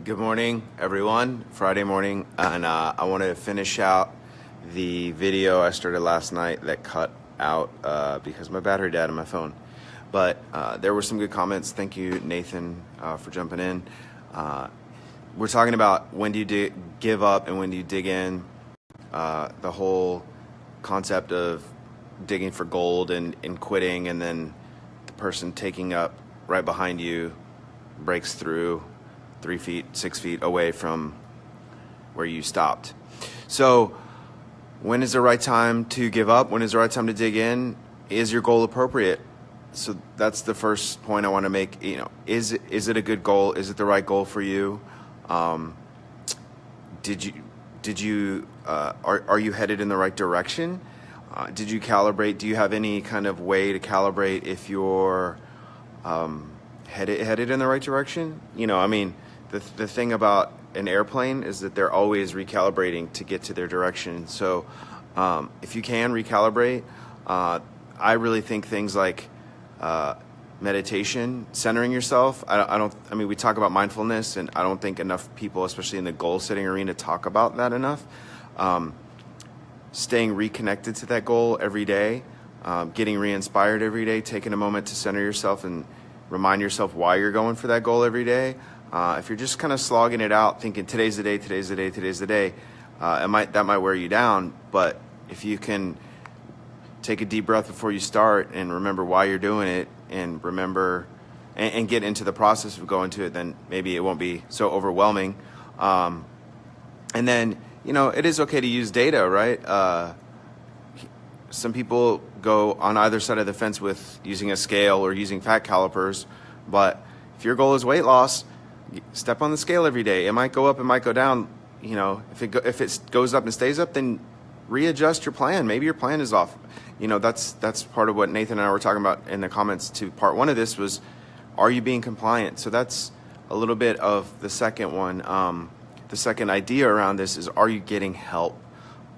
Good morning, everyone. Friday morning, and I want to finish out the video I started last night that cut out because my battery died on my phone. But there were some good comments. Thank you, Nathan, for jumping in. We're talking about when do you give up and when do you dig in. The whole concept of digging for gold and quitting, and then the person taking up right behind you breaks through 3 feet, 6 feet away from where you stopped. So when is the right time to give up? When is the right time to dig in? Is your goal appropriate? So that's the first point I want to make. Is it a good goal? Is it the right goal for you? Did you are you headed in the right direction? Did you calibrate? Do you have any kind of way to calibrate if you're headed in the right direction? The thing about an airplane is that they're always recalibrating to get to their direction. So if you can recalibrate, I really think things like meditation, centering yourself. We talk about mindfulness, and I don't think enough people, especially in the goal setting arena, talk about that enough. Staying reconnected to that goal every day, getting re-inspired every day, taking a moment to center yourself and remind yourself why you're going for that goal every day. If you're just kind of slogging it out, thinking today's the day, that might wear you down. But if you can take a deep breath before you start and remember why you're doing it, and remember and get into the process of going to it, then maybe it won't be so overwhelming. And then, it is okay to use data, right? Some people go on either side of the fence with using a scale or using fat calipers. But if your goal is weight loss, step on the scale every day. It might go up, it might go down. If it goes up and stays up, then readjust your plan. Maybe your plan is off. That's part of what Nathan and I were talking about in the comments to part one of this was, are you being compliant? So that's a little bit of the second one. The second idea around this is, are you getting help?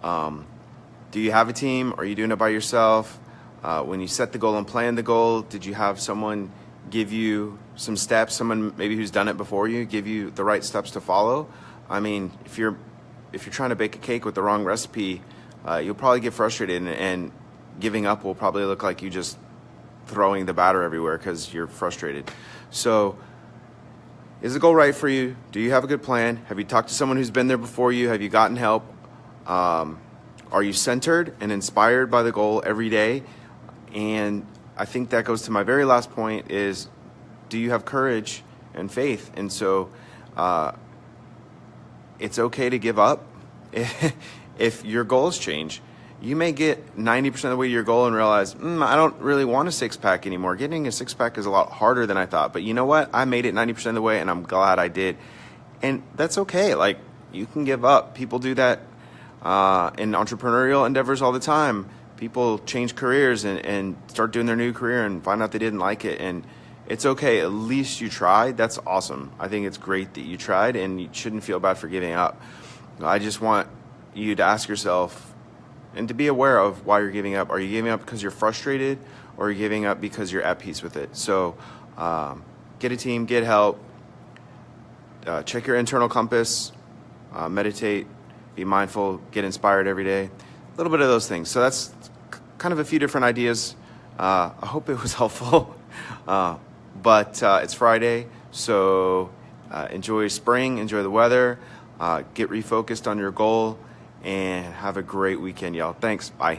Do you have a team? Are you doing it by yourself? When you set the goal and plan the goal, did you have someone give you some steps, someone maybe who's done it before you, give you the right steps to follow? If you're trying to bake a cake with the wrong recipe, you'll probably get frustrated, and giving up will probably look like you just throwing the batter everywhere because you're frustrated. So is the goal right for you? Do you have a good plan? Have you talked to someone who's been there before you? Have you gotten help? Are you centered and inspired by the goal every day? And I think that goes to my very last point is, do you have courage and faith? And so it's okay to give up if your goals change. You may get 90% of the way to your goal and realize, I don't really want a six-pack anymore. Getting a six-pack is a lot harder than I thought. But you know what? I made it 90% of the way, and I'm glad I did. And that's okay. Like, you can give up. People do that in entrepreneurial endeavors all the time. People change careers and start doing their new career and find out they didn't like it. And it's okay. At least you tried. That's awesome. I think it's great that you tried, and you shouldn't feel bad for giving up. I just want you to ask yourself and to be aware of why you're giving up. Are you giving up because you're frustrated, or are you giving up because you're at peace with it? So get a team, get help, check your internal compass, meditate, be mindful, get inspired every day. A little bit of those things. So that's kind of a few different ideas. I hope it was helpful. But it's Friday, so enjoy spring, enjoy the weather, get refocused on your goal, and have a great weekend, y'all. Thanks. Bye.